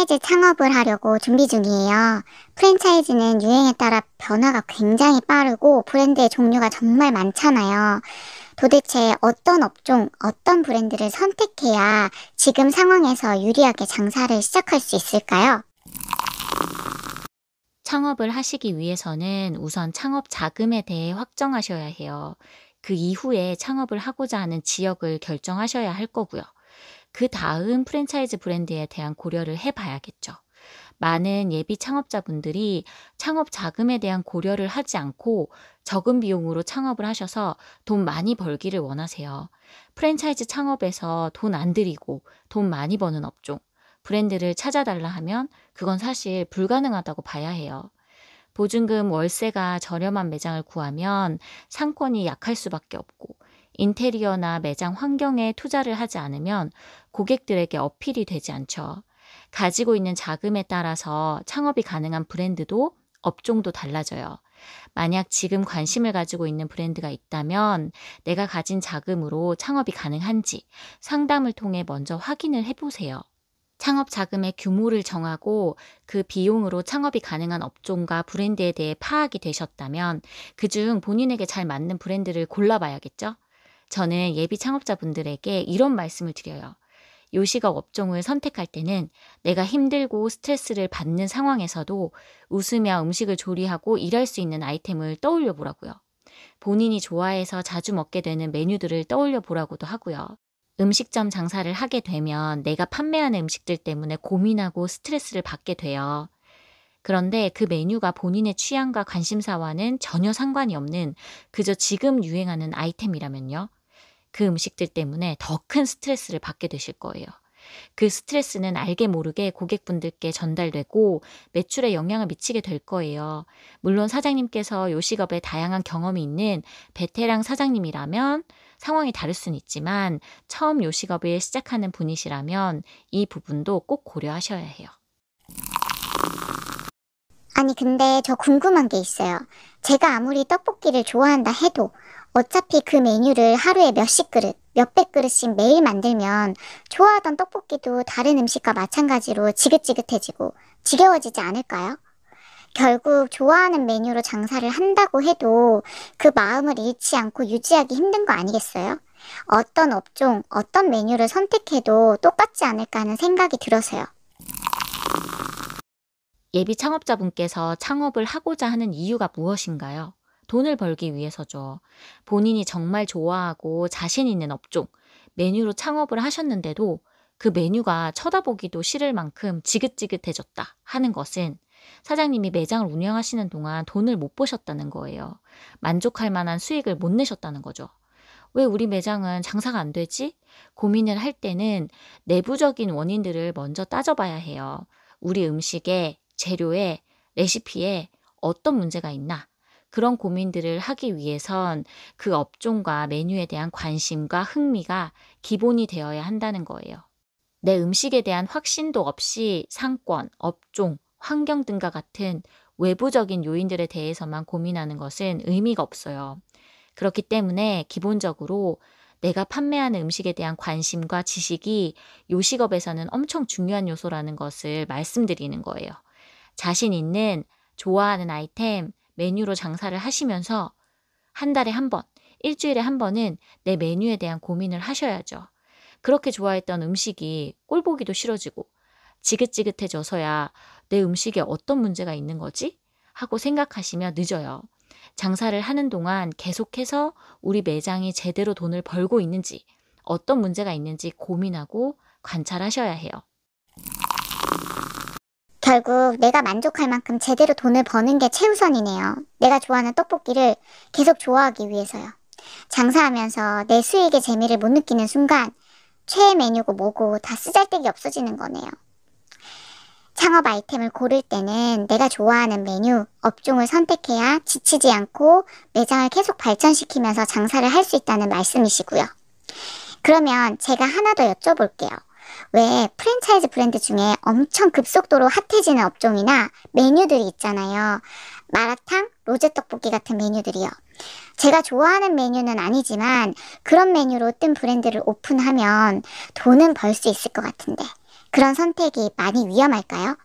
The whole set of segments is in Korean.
프랜차이즈 창업을 하려고 준비 중이에요. 프랜차이즈는 유행에 따라 변화가 굉장히 빠르고 브랜드의 종류가 정말 많잖아요. 도대체 어떤 업종, 어떤 브랜드를 선택해야 지금 상황에서 유리하게 장사를 시작할 수 있을까요? 창업을 하시기 위해서는 우선 창업 자금에 대해 확정하셔야 해요. 그 이후에 창업을 하고자 하는 지역을 결정하셔야 할 거고요. 그 다음 프랜차이즈 브랜드에 대한 고려를 해봐야겠죠. 많은 예비 창업자분들이 창업 자금에 대한 고려를 하지 않고 적은 비용으로 창업을 하셔서 돈 많이 벌기를 원하세요. 프랜차이즈 창업에서 돈 안 들이고 돈 많이 버는 업종, 브랜드를 찾아달라 하면 그건 사실 불가능하다고 봐야 해요. 보증금 월세가 저렴한 매장을 구하면 상권이 약할 수밖에 없고, 인테리어나 매장 환경에 투자를 하지 않으면 고객들에게 어필이 되지 않죠. 가지고 있는 자금에 따라서 창업이 가능한 브랜드도 업종도 달라져요. 만약 지금 관심을 가지고 있는 브랜드가 있다면 내가 가진 자금으로 창업이 가능한지 상담을 통해 먼저 확인을 해보세요. 창업 자금의 규모를 정하고 그 비용으로 창업이 가능한 업종과 브랜드에 대해 파악이 되셨다면 그중 본인에게 잘 맞는 브랜드를 골라봐야겠죠? 저는 예비 창업자분들에게 이런 말씀을 드려요. 요식업 업종을 선택할 때는 내가 힘들고 스트레스를 받는 상황에서도 웃으며 음식을 조리하고 일할 수 있는 아이템을 떠올려 보라고요. 본인이 좋아해서 자주 먹게 되는 메뉴들을 떠올려 보라고도 하고요. 음식점 장사를 하게 되면 내가 판매하는 음식들 때문에 고민하고 스트레스를 받게 돼요. 그런데 그 메뉴가 본인의 취향과 관심사와는 전혀 상관이 없는 그저 지금 유행하는 아이템이라면요. 그 음식들 때문에 더 큰 스트레스를 받게 되실 거예요. 그 스트레스는 알게 모르게 고객분들께 전달되고 매출에 영향을 미치게 될 거예요. 물론 사장님께서 요식업에 다양한 경험이 있는 베테랑 사장님이라면 상황이 다를 수는 있지만 처음 요식업을 시작하는 분이시라면 이 부분도 꼭 고려하셔야 해요. 아니, 근데 저 궁금한 게 있어요. 제가 아무리 떡볶이를 좋아한다 해도 어차피 그 메뉴를 하루에 몇십 그릇, 몇백 그릇씩 매일 만들면 좋아하던 떡볶이도 다른 음식과 마찬가지로 지긋지긋해지고 지겨워지지 않을까요? 결국 좋아하는 메뉴로 장사를 한다고 해도 그 마음을 잃지 않고 유지하기 힘든 거 아니겠어요? 어떤 업종, 어떤 메뉴를 선택해도 똑같지 않을까 하는 생각이 들어서요. 예비 창업자분께서 창업을 하고자 하는 이유가 무엇인가요? 돈을 벌기 위해서죠. 본인이 정말 좋아하고 자신 있는 업종, 메뉴로 창업을 하셨는데도 그 메뉴가 쳐다보기도 싫을 만큼 지긋지긋해졌다 하는 것은 사장님이 매장을 운영하시는 동안 돈을 못 버셨다는 거예요. 만족할 만한 수익을 못 내셨다는 거죠. 왜 우리 매장은 장사가 안 되지? 고민을 할 때는 내부적인 원인들을 먼저 따져봐야 해요. 우리 음식에, 재료에, 레시피에 어떤 문제가 있나? 그런 고민들을 하기 위해선 그 업종과 메뉴에 대한 관심과 흥미가 기본이 되어야 한다는 거예요. 내 음식에 대한 확신도 없이 상권, 업종, 환경 등과 같은 외부적인 요인들에 대해서만 고민하는 것은 의미가 없어요. 그렇기 때문에 기본적으로 내가 판매하는 음식에 대한 관심과 지식이 요식업에서는 엄청 중요한 요소라는 것을 말씀드리는 거예요. 자신 있는 좋아하는 아이템, 메뉴로 장사를 하시면서 한 달에 한 번, 일주일에 한 번은 내 메뉴에 대한 고민을 하셔야죠. 그렇게 좋아했던 음식이 꼴보기도 싫어지고 지긋지긋해져서야 내 음식에 어떤 문제가 있는 거지? 하고 생각하시면 늦어요. 장사를 하는 동안 계속해서 우리 매장이 제대로 돈을 벌고 있는지, 어떤 문제가 있는지 고민하고 관찰하셔야 해요. 결국 내가 만족할 만큼 제대로 돈을 버는 게 최우선이네요. 내가 좋아하는 떡볶이를 계속 좋아하기 위해서요. 장사하면서 내 수익의 재미를 못 느끼는 순간 최애 메뉴고 뭐고 다 쓰잘데기 없어지는 거네요. 창업 아이템을 고를 때는 내가 좋아하는 메뉴, 업종을 선택해야 지치지 않고 매장을 계속 발전시키면서 장사를 할 수 있다는 말씀이시고요. 그러면 제가 하나 더 여쭤볼게요. 왜 프랜차이즈 브랜드 중에 엄청 급속도로 핫해지는 업종이나 메뉴들이 있잖아요. 마라탕, 로제떡볶이 같은 메뉴들이요. 제가 좋아하는 메뉴는 아니지만 그런 메뉴로 뜬 브랜드를 오픈하면 돈은 벌 수 있을 것 같은데 그런 선택이 많이 위험할까요?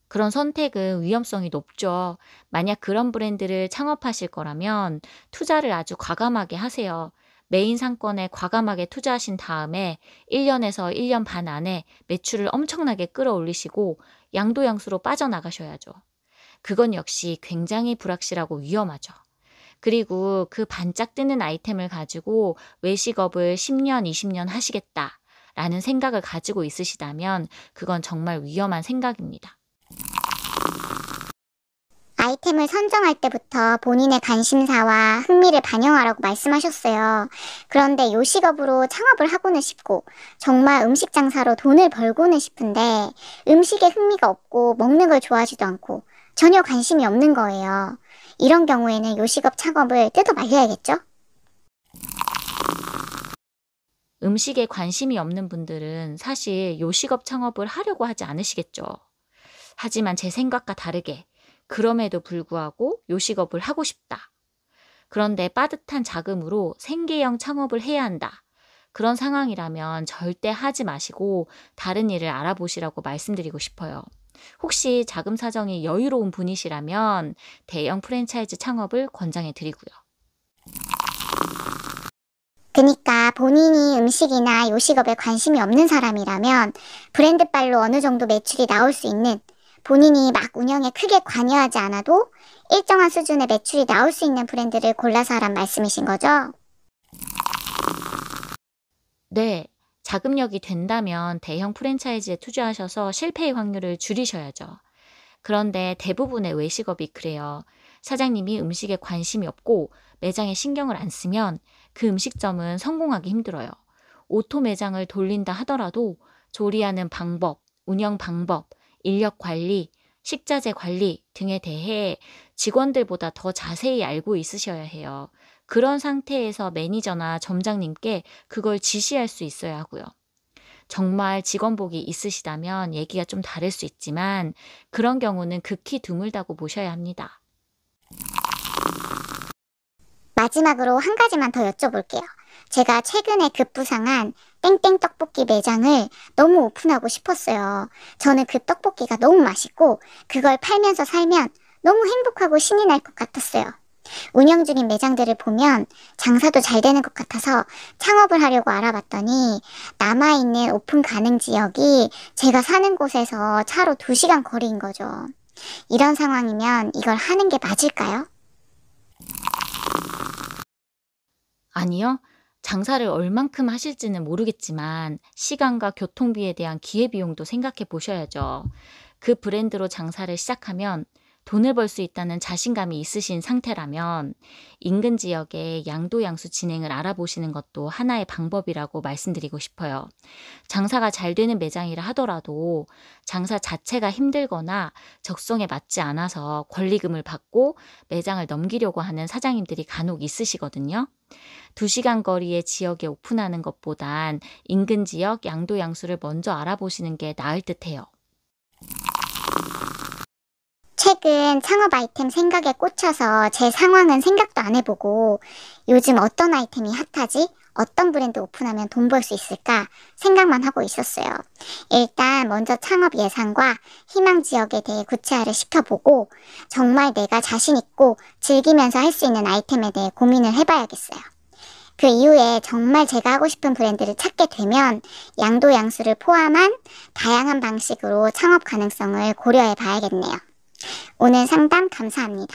그런 선택은 위험성이 높죠. 만약 그런 브랜드를 창업하실 거라면 투자를 아주 과감하게 하세요. 메인 상권에 과감하게 투자하신 다음에 1년에서 1년 반 안에 매출을 엄청나게 끌어올리시고 양도양수로 빠져나가셔야죠. 그건 역시 굉장히 불확실하고 위험하죠. 그리고 그 반짝 뜨는 아이템을 가지고 외식업을 10년, 20년 하시겠다라는 생각을 가지고 있으시다면 그건 정말 위험한 생각입니다. 아이템을 선정할 때부터 본인의 관심사와 흥미를 반영하라고 말씀하셨어요. 그런데 요식업으로 창업을 하고는 싶고, 정말 음식 장사로 돈을 벌고는 싶은데, 음식에 흥미가 없고, 먹는 걸 좋아하지도 않고, 전혀 관심이 없는 거예요. 이런 경우에는 요식업 창업을 뜯어 말려야겠죠? 음식에 관심이 없는 분들은 사실 요식업 창업을 하려고 하지 않으시겠죠. 하지만 제 생각과 다르게 그럼에도 불구하고 요식업을 하고 싶다. 그런데 빠듯한 자금으로 생계형 창업을 해야 한다. 그런 상황이라면 절대 하지 마시고 다른 일을 알아보시라고 말씀드리고 싶어요. 혹시 자금 사정이 여유로운 분이시라면 대형 프랜차이즈 창업을 권장해 드리고요. 그니까 본인이 음식이나 요식업에 관심이 없는 사람이라면 브랜드빨로 어느 정도 매출이 나올 수 있는, 본인이 막 운영에 크게 관여하지 않아도 일정한 수준의 매출이 나올 수 있는 브랜드를 골라서 하란 말씀이신 거죠? 네, 자금력이 된다면 대형 프랜차이즈에 투자하셔서 실패의 확률을 줄이셔야죠. 그런데 대부분의 외식업이 그래요. 사장님이 음식에 관심이 없고 매장에 신경을 안 쓰면 그 음식점은 성공하기 힘들어요. 오토 매장을 돌린다 하더라도 조리하는 방법, 운영 방법, 인력 관리, 식자재 관리 등에 대해 직원들보다 더 자세히 알고 있으셔야 해요. 그런 상태에서 매니저나 점장님께 그걸 지시할 수 있어야 하고요. 정말 직원복이 있으시다면 얘기가 좀 다를 수 있지만 그런 경우는 극히 드물다고 보셔야 합니다. 마지막으로 한 가지만 더 여쭤볼게요. 제가 최근에 급부상한 땡땡 떡볶이 매장을 너무 오픈하고 싶었어요. 저는 그 떡볶이가 너무 맛있고 그걸 팔면서 살면 너무 행복하고 신이 날 것 같았어요. 운영 중인 매장들을 보면 장사도 잘 되는 것 같아서 창업을 하려고 알아봤더니 남아있는 오픈 가능 지역이 제가 사는 곳에서 차로 2시간 거리인 거죠. 이런 상황이면 이걸 하는 게 맞을까요? 아니요. 장사를 얼만큼 하실지는 모르겠지만 시간과 교통비에 대한 기회비용도 생각해 보셔야죠. 그 브랜드로 장사를 시작하면 돈을 벌 수 있다는 자신감이 있으신 상태라면 인근 지역의 양도양수 진행을 알아보시는 것도 하나의 방법이라고 말씀드리고 싶어요. 장사가 잘 되는 매장이라 하더라도 장사 자체가 힘들거나 적성에 맞지 않아서 권리금을 받고 매장을 넘기려고 하는 사장님들이 간혹 있으시거든요. 2시간 거리의 지역에 오픈하는 것보단 인근 지역 양도양수를 먼저 알아보시는 게 나을 듯해요. 최근 창업 아이템 생각에 꽂혀서 제 상황은 생각도 안 해보고 요즘 어떤 아이템이 핫하지? 어떤 브랜드 오픈하면 돈 벌 수 있을까? 생각만 하고 있었어요. 일단 먼저 창업 예산과 희망 지역에 대해 구체화를 시켜보고 정말 내가 자신 있고 즐기면서 할 수 있는 아이템에 대해 고민을 해봐야겠어요. 그 이후에 정말 제가 하고 싶은 브랜드를 찾게 되면 양도양수를 포함한 다양한 방식으로 창업 가능성을 고려해 봐야겠네요. 오늘 상담 감사합니다.